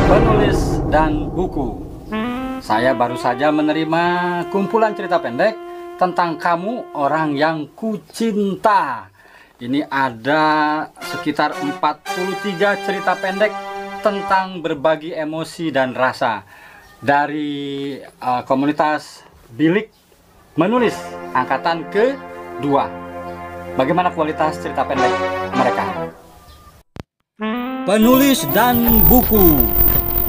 Penulis dan buku. Saya baru saja menerima kumpulan cerita pendek tentang kamu orang yang kucinta. Ini ada sekitar 43 cerita pendek tentang berbagi emosi dan rasa dari komunitas Bilik Menulis angkatan kedua. Bagaimana kualitas cerita pendek mereka? Penulis dan buku.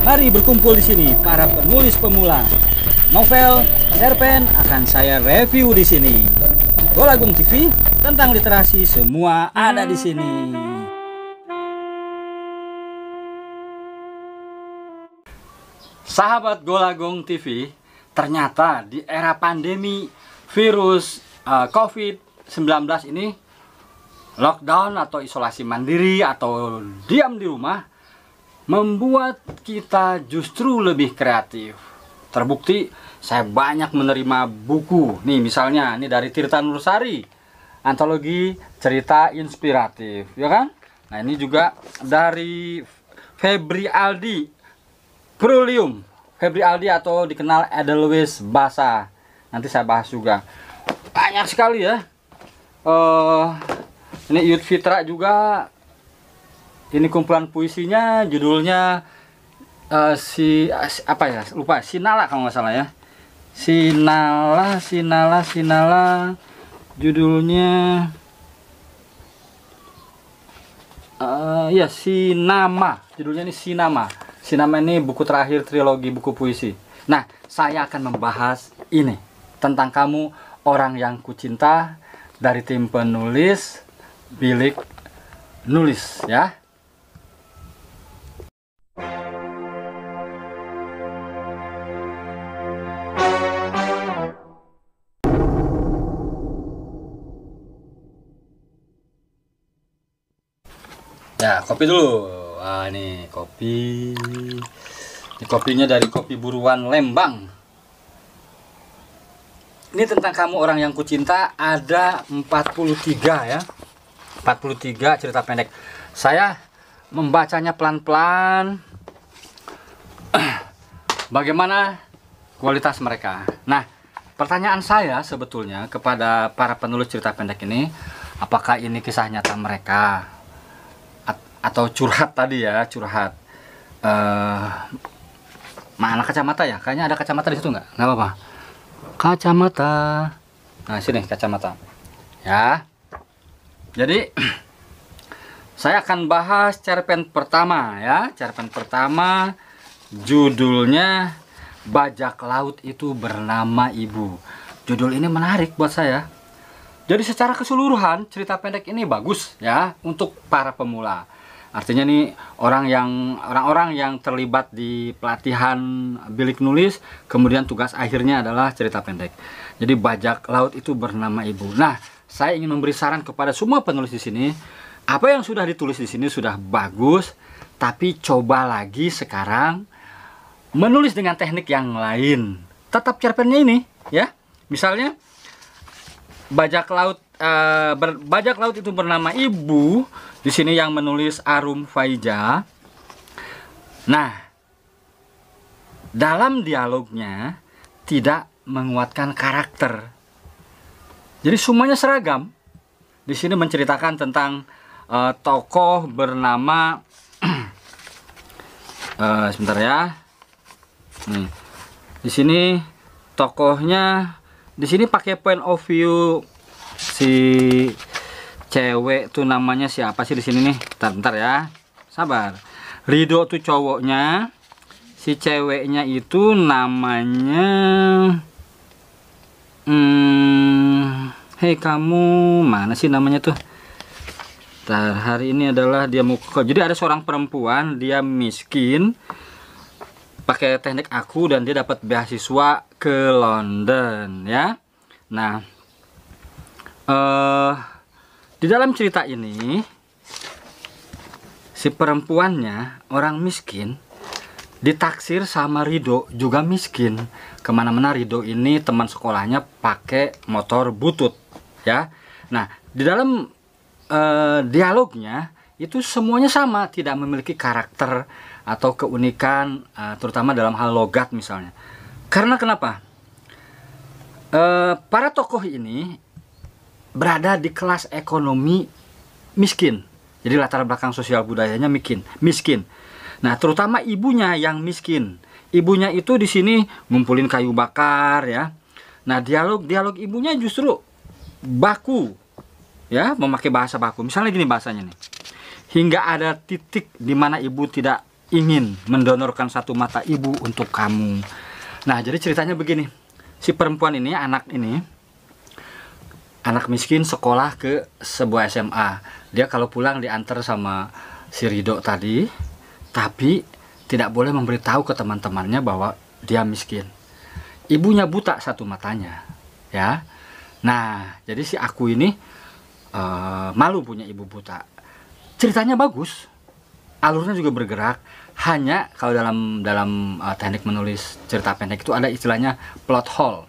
Mari berkumpul di sini para penulis pemula. Novel, cerpen akan saya review di sini. Golagung TV tentang literasi semua ada di sini. Sahabat Golagung TV, ternyata di era pandemi virus COVID-19 ini, lockdown atau isolasi mandiri atau diam di rumah, membuat kita justru lebih kreatif. Terbukti saya banyak menerima buku. Nih misalnya, ini dari Tirta Nursari, antologi cerita inspiratif, ya kan? Nah ini juga dari Febri Aldi, Prulium. Febri Aldi atau dikenal Edelweiss Basa. Nanti saya bahas juga. Banyak sekali ya. Ini Yud Fitra juga. Ini kumpulan puisinya, judulnya apa ya? Lupa. Sinala kalau nggak salah ya. Sinala. Judulnya ya Sinama. Judulnya ini Sinama. Sinama ini buku terakhir trilogi buku puisi. Nah, saya akan membahas ini tentang kamu orang yang kucinta dari tim penulis Bilik Nulis ya. Ya, kopi dulu. Wah, ini kopi. Ini kopinya dari Kopi Buruan Lembang. Ini tentang kamu orang yang kucinta, ada 43 ya. 43 cerita pendek. Saya membacanya pelan-pelan. Bagaimana kualitas mereka? Nah, pertanyaan saya sebetulnya kepada para penulis cerita pendek ini, apakah ini kisah nyata mereka? Atau curhat tadi ya, curhat. Mana kacamata ya? Kayaknya ada kacamata di situ nggak? Nggak apa-apa. Kacamata. Nah sini kacamata. Ya. Jadi saya akan bahas cerpen pertama ya. Cerpen pertama judulnya Bajak Laut Itu Bernama Ibu. Judul ini menarik buat saya. Jadi secara keseluruhan cerita pendek ini bagus ya untuk para pemula. Artinya nih orang-orang yang terlibat di pelatihan Bilik Nulis, kemudian tugas akhirnya adalah cerita pendek. Jadi Bajak Laut Itu Bernama Ibu. Nah, saya ingin memberi saran kepada semua penulis di sini, apa yang sudah ditulis di sini sudah bagus, tapi coba lagi sekarang menulis dengan teknik yang lain. Tetap cerpennya ini, ya. Misalnya Bajak Laut Itu Bernama Ibu. Di sini yang menulis Arum Faiza. Nah, dalam dialognya tidak menguatkan karakter. Jadi semuanya seragam. Di sini menceritakan tentang tokoh bernama sebentar ya. Nih. Di sini tokohnya di sini pakai point of view si cewek tuh, namanya siapa sih di sini nih? Bentar ya, sabar. Rido tuh cowoknya, si ceweknya itu namanya hei kamu, mana sih namanya tuh? Bentar, hari ini adalah dia mau jadi ada seorang perempuan, dia miskin, pakai teknik aku dan dia dapat beasiswa ke London ya. Nah, di dalam cerita ini si perempuannya orang miskin ditaksir sama Rido juga miskin. Kemana-mana Rido ini teman sekolahnya pakai motor butut ya. Nah di dalam dialognya itu semuanya sama, tidak memiliki karakter atau keunikan, terutama dalam hal logat misalnya. Karena kenapa? Para tokoh ini berada di kelas ekonomi miskin. Jadi latar belakang sosial budayanya miskin. Nah, terutama ibunya yang miskin. Ibunya itu di sini ngumpulin kayu bakar ya. Nah, dialog ibunya justru baku. Ya, memakai bahasa baku. Misalnya gini bahasanya nih. Hingga ada titik di mana ibu tidak ingin mendonorkan satu mata ibu untuk kamu. Nah, jadi ceritanya begini. Si perempuan ini, anak miskin sekolah ke sebuah SMA. Dia kalau pulang diantar sama si Ridho tadi, tapi tidak boleh memberitahu ke teman-temannya bahwa dia miskin. Ibunya buta satu matanya, ya. Nah, jadi si aku ini malu punya ibu buta. Ceritanya bagus, alurnya juga bergerak. Hanya kalau dalam teknik menulis cerita pendek itu ada istilahnya plot hole.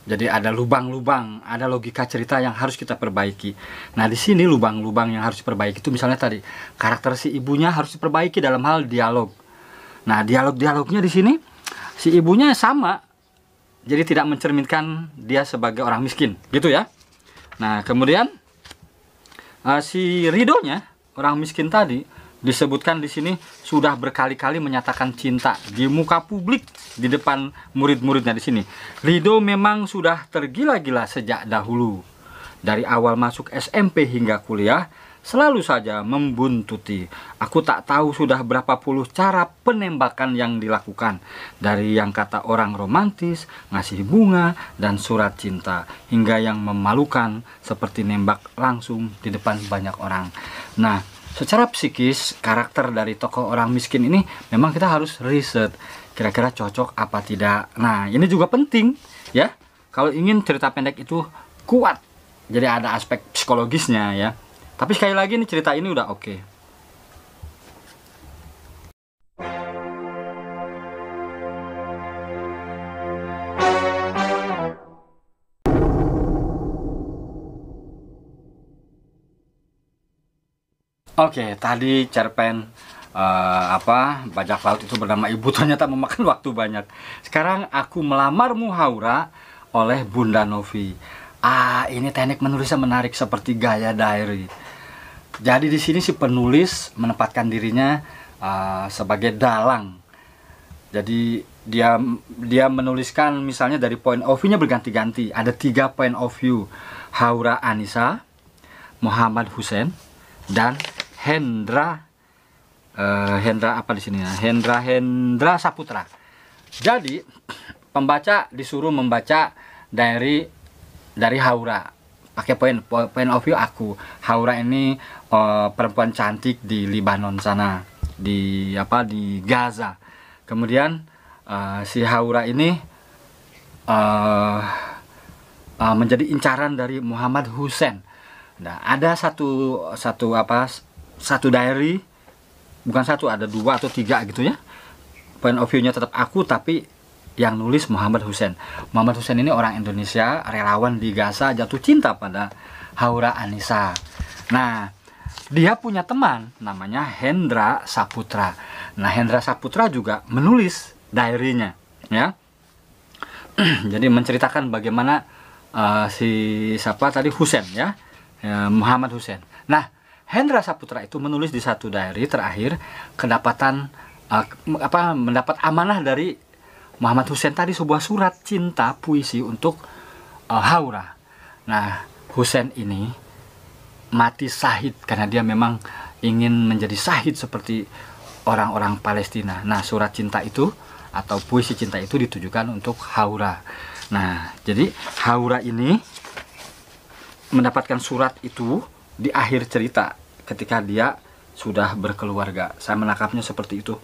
Jadi ada lubang-lubang, ada logika cerita yang harus kita perbaiki. Nah, di sini lubang-lubang yang harus diperbaiki itu misalnya tadi karakter si ibunya harus diperbaiki dalam hal dialog. Nah, dialognya di sini si ibunya sama, jadi tidak mencerminkan dia sebagai orang miskin, gitu ya. Nah, kemudian si Ridhonya, orang miskin tadi, disebutkan di sini sudah berkali-kali menyatakan cinta di muka publik di depan murid-muridnya di sini. Ridho memang sudah tergila-gila sejak dahulu. Dari awal masuk SMP hingga kuliah, selalu saja membuntuti. Aku tak tahu sudah berapa puluh cara penembakan yang dilakukan. Dari yang kata orang romantis, ngasih bunga, dan surat cinta. Hingga yang memalukan seperti nembak langsung di depan banyak orang. Nah, secara psikis, karakter dari tokoh orang miskin ini memang kita harus riset. Kira-kira cocok apa tidak. Nah, ini juga penting ya. Kalau ingin cerita pendek itu kuat. Jadi ada aspek psikologisnya ya. Tapi sekali lagi nih cerita ini udah oke. Oke, tadi cerpen bajak laut itu bernama Ibu ternyata memakan waktu banyak. Sekarang aku melamarmu Haura oleh Bunda Novi. Ini teknik menulisnya menarik seperti gaya diary. Jadi di sini si penulis menempatkan dirinya sebagai dalang. Jadi dia menuliskan misalnya dari point of view-nya berganti-ganti. Ada 3 point of view. Haura Anissa, Muhammad Hussein, dan Hendra apa di sini ya? Hendra Saputra. Jadi pembaca disuruh membaca dari Haura. Pakai point of view aku. Haura ini perempuan cantik di Libanon sana, di Gaza. Kemudian si Haura ini menjadi incaran dari Muhammad Hussein. Nah, ada satu diary, bukan satu, ada 2 atau 3 gitu ya. Point of view-nya tetap aku, tapi yang nulis Muhammad Hussein. Muhammad Hussein ini orang Indonesia, relawan di Gaza, jatuh cinta pada Haura Anissa. Nah, dia punya teman namanya Hendra Saputra. Nah, Hendra Saputra juga menulis diary-nya ya. Jadi menceritakan bagaimana Hussein ya, Muhammad Hussein. Nah, Hendra Saputra itu menulis di satu diary terakhir mendapat amanah dari Muhammad Hussein tadi sebuah surat cinta puisi untuk Haura. Nah, Hussein ini mati syahid karena dia memang ingin menjadi syahid seperti orang-orang Palestina. Nah, surat cinta itu atau puisi cinta itu ditujukan untuk Haura. Nah, jadi Haura ini mendapatkan surat itu di akhir cerita ketika dia sudah berkeluarga. Saya menangkapnya seperti itu.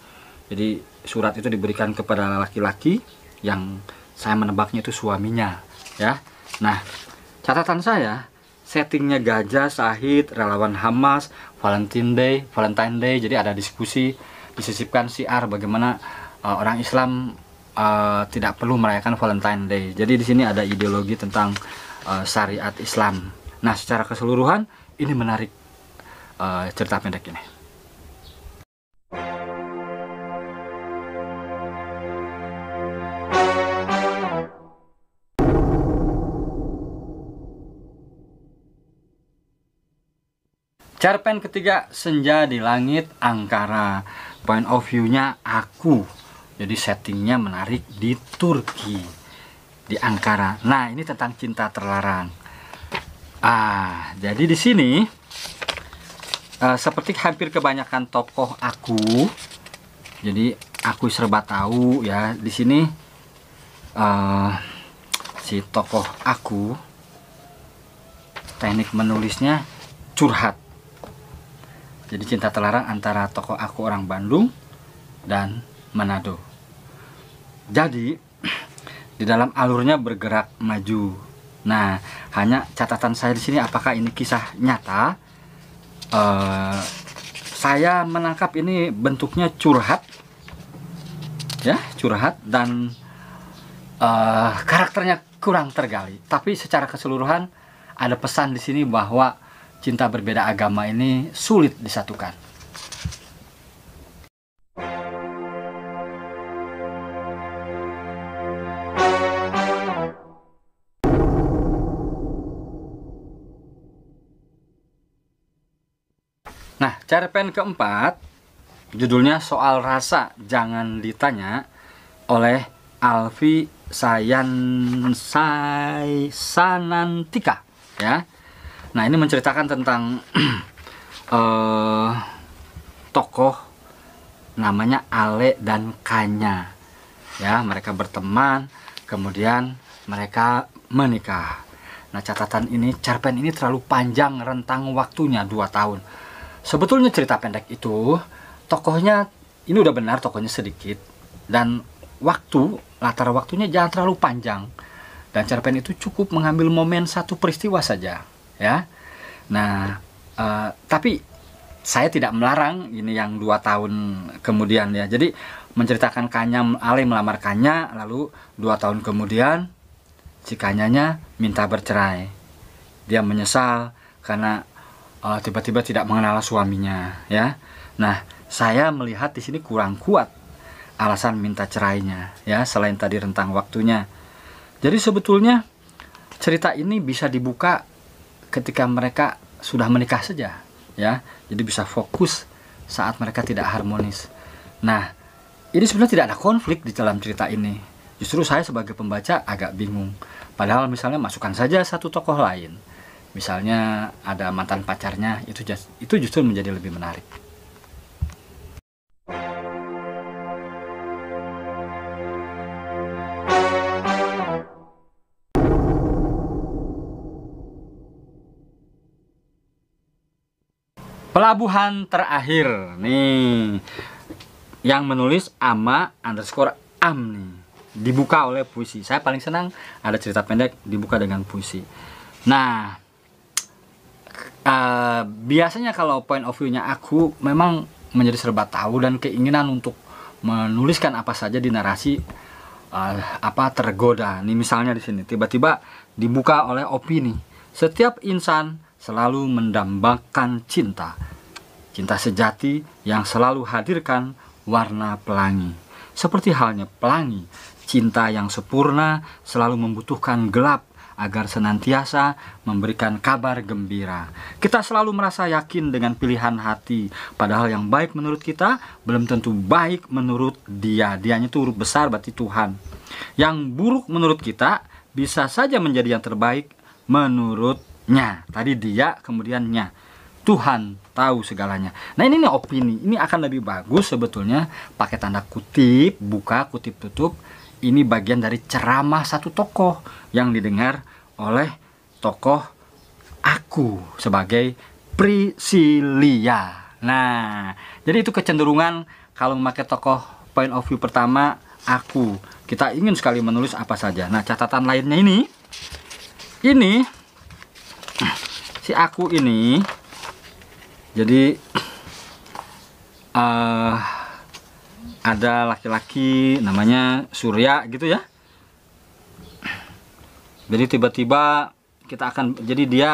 Jadi surat itu diberikan kepada laki-laki yang saya menebaknya itu suaminya ya. Nah, catatan saya, settingnya gajah, syahid, relawan Hamas, Valentine Day. Jadi ada diskusi, disisipkan syiar bagaimana orang Islam tidak perlu merayakan Valentine Day. Jadi di sini ada ideologi tentang syariat Islam. Nah, secara keseluruhan ini menarik cerita pendek ini. Cerpen ketiga, Senja di Langit Angkara. Point of view-nya aku. Jadi settingnya menarik di Turki, di Ankara. Nah, ini tentang cinta terlarang. Jadi di sini seperti hampir kebanyakan tokoh aku, jadi aku serba tahu ya. Di sini si tokoh aku, teknik menulisnya curhat. Jadi cinta terlarang antara tokoh aku orang Bandung dan Manado. Jadi di dalam alurnya bergerak maju. Nah, hanya catatan saya di sini, apakah ini kisah nyata? Saya menangkap ini bentuknya curhat, ya, curhat, dan karakternya kurang tergali. Tapi secara keseluruhan ada pesan di sini bahwa cinta berbeda agama ini sulit disatukan. Nah, cerpen keempat judulnya Soal Rasa Jangan Ditanya oleh Alfi Sanantika, ya. Nah, ini menceritakan tentang tokoh namanya Ale dan Kanya. Ya, mereka berteman, kemudian mereka menikah. Nah, catatan ini, cerpen ini terlalu panjang rentang waktunya 2 tahun. Sebetulnya cerita pendek itu, tokohnya ini udah benar, tokohnya sedikit, dan latar waktunya jangan terlalu panjang. Dan cerpen itu cukup mengambil momen satu peristiwa saja, ya. Nah, tapi saya tidak melarang ini yang 2 tahun kemudian, ya. Jadi menceritakan Ale melamar Kanya, lalu 2 tahun kemudian si Kanyanya minta bercerai. Dia menyesal karena tiba-tiba tidak mengenal suaminya, ya. Nah, saya melihat di sini kurang kuat alasan minta cerainya, ya, selain tadi rentang waktunya. Jadi sebetulnya cerita ini bisa dibuka ketika mereka sudah menikah saja, ya. Jadi bisa fokus saat mereka tidak harmonis. Nah, ini sebenarnya tidak ada konflik di dalam cerita ini. Justru saya sebagai pembaca agak bingung. Padahal misalnya masukkan saja satu tokoh lain. Misalnya ada mantan pacarnya, itu justru menjadi lebih menarik. Pelabuhan Terakhir nih, yang menulis ama_am nih, dibuka oleh puisi. Saya paling senang ada cerita pendek dibuka dengan puisi. Nah, biasanya kalau point of view-nya aku memang menjadi serba tahu dan keinginan untuk menuliskan apa saja di narasi tergoda. Nih misalnya di sini tiba-tiba dibuka oleh opini. Setiap insan selalu mendambakan cinta. Cinta sejati yang selalu hadirkan warna pelangi. Seperti halnya pelangi, cinta yang sempurna selalu membutuhkan gelap agar senantiasa memberikan kabar gembira. Kita selalu merasa yakin dengan pilihan hati, padahal yang baik menurut kita belum tentu baik menurut dia. Dianya itu huruf besar, berarti Tuhan. Yang buruk menurut kita bisa saja menjadi yang terbaik menurutnya. Tadi dia, kemudian nya. Tuhan tahu segalanya. Nah, ini nih opini. Ini akan lebih bagus sebetulnya pakai tanda kutip, buka, kutip, tutup. Ini bagian dari ceramah satu tokoh yang didengar oleh tokoh aku sebagai Priscilia. Nah, jadi itu kecenderungan kalau memakai tokoh point of view pertama aku. Kita ingin sekali menulis apa saja. Nah, catatan lainnya ini si aku ini, jadi ada laki-laki namanya Surya gitu ya. Jadi tiba-tiba dia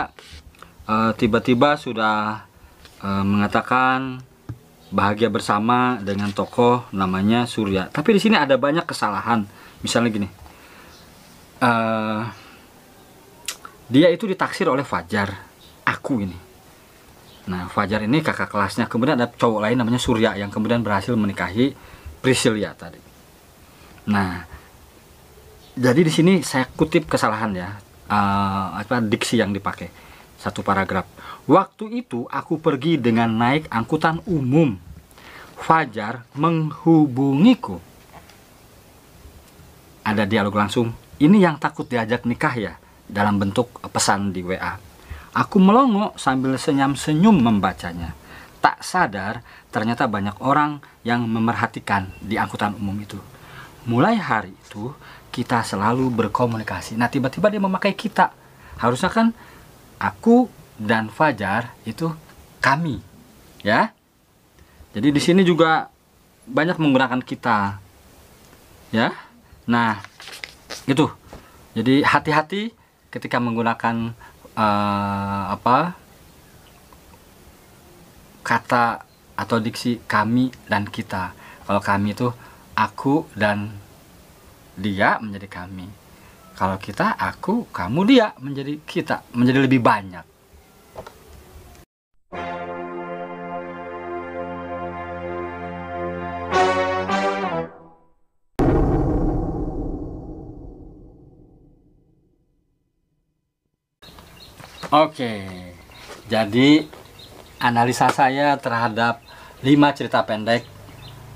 tiba-tiba sudah mengatakan bahagia bersama dengan tokoh namanya Surya. Tapi di sini ada banyak kesalahan. Misalnya gini, dia itu ditaksir oleh Fajar, aku ini. Nah, Fajar ini kakak kelasnya. Kemudian ada cowok lain namanya Surya yang kemudian berhasil menikahi Priscilia tadi. Nah, jadi di sini saya kutip kesalahan ya, diksi yang dipakai. Satu paragraf. Waktu itu aku pergi dengan naik angkutan umum. Fajar menghubungiku. Ada dialog langsung. Ini yang takut diajak nikah ya, dalam bentuk pesan di WA. Aku melongo sambil senyum-senyum membacanya. Tak sadar ternyata banyak orang yang memerhatikan di angkutan umum itu. Mulai hari itu kita selalu berkomunikasi. Nah, tiba-tiba dia memakai kita. Harusnya kan aku dan Fajar itu kami, ya. Jadi di sini juga banyak menggunakan kita, ya. Nah, itu. Jadi hati-hati ketika menggunakan kata atau diksi kami dan kita. Kalau kami itu aku dan dia menjadi kami. Kalau kita aku, kamu, dia menjadi kita, menjadi lebih banyak. Oke, jadi analisa saya terhadap 5 cerita pendek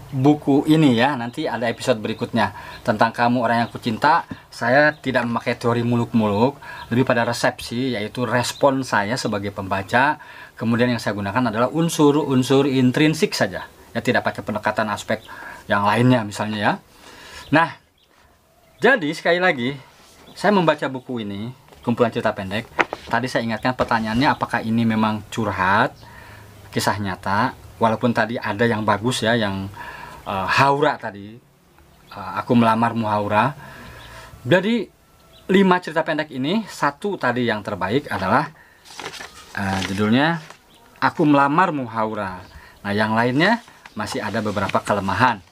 buku ini ya. Nanti ada episode berikutnya tentang Kamu Orang Yang Kucinta. Saya tidak memakai teori muluk-muluk, lebih pada resepsi, yaitu respon saya sebagai pembaca. Kemudian yang saya gunakan adalah unsur-unsur intrinsik saja, ya, tidak pakai pendekatan aspek yang lainnya misalnya ya. Nah, jadi sekali lagi saya membaca buku ini, kumpulan cerita pendek. Tadi saya ingatkan pertanyaannya, apakah ini memang curhat, kisah nyata, walaupun tadi ada yang bagus ya, yang Haura tadi, Aku Melamarmu Haura. Jadi 5 cerita pendek ini, satu tadi yang terbaik adalah judulnya Aku Melamarmu Haura. Nah, yang lainnya masih ada beberapa kelemahan,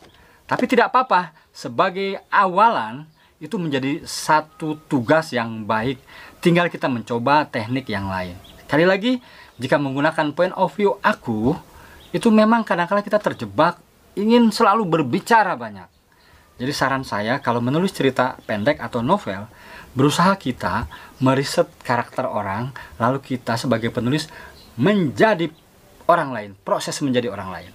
tapi tidak apa-apa. Sebagai awalan itu menjadi satu tugas yang baik. Tinggal kita mencoba teknik yang lain. Sekali lagi, jika menggunakan point of view aku, itu memang kadang-kadang kita terjebak ingin selalu berbicara banyak. Jadi saran saya, kalau menulis cerita pendek atau novel, berusaha kita meriset karakter orang, lalu kita sebagai penulis menjadi orang lain, proses menjadi orang lain.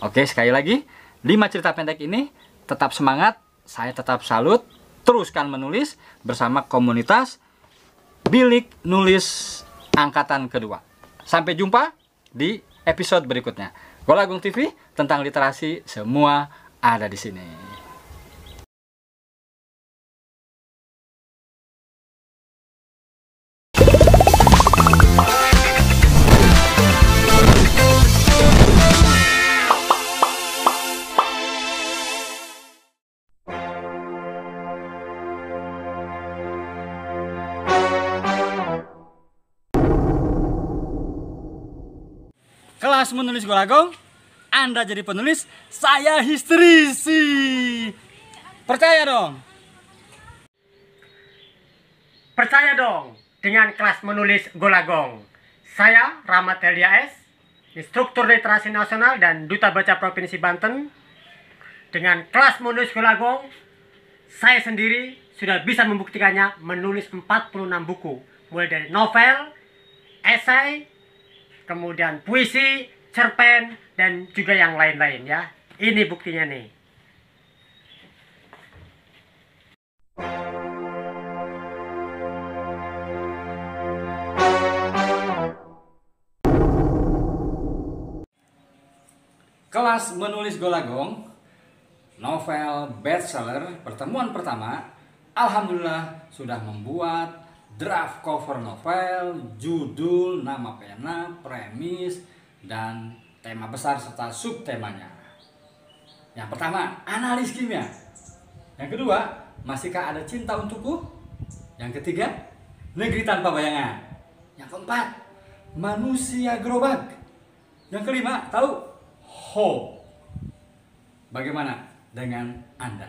Oke, sekali lagi, 5 cerita pendek ini, tetap semangat, saya tetap salut, teruskan menulis bersama komunitas Bilik Nulis Angkatan Kedua. Sampai jumpa di episode berikutnya. Golagung TV, tentang literasi, semua ada di sini. Kelas menulis Golagong, Anda jadi penulis, saya histerisi. Percaya dong. Percaya dong dengan kelas menulis Golagong. Saya Rahmat Helia S, instruktur literasi nasional dan duta baca Provinsi Banten. Dengan kelas menulis Golagong, saya sendiri sudah bisa membuktikannya menulis 46 buku. Mulai dari novel, esai, kemudian puisi, cerpen, dan juga yang lain-lain ya. Ini buktinya nih. Kelas menulis Golagong, novel bestseller pertemuan pertama, alhamdulillah sudah membuat draft cover novel, judul, nama pena, premis, dan tema besar serta subtemanya. Yang pertama, analis kimia. Yang kedua, masihkah ada cinta untukku? Yang ketiga, negeri tanpa bayangan. Yang keempat, manusia gerobak. Yang kelima, tahu? Hope. Bagaimana dengan Anda?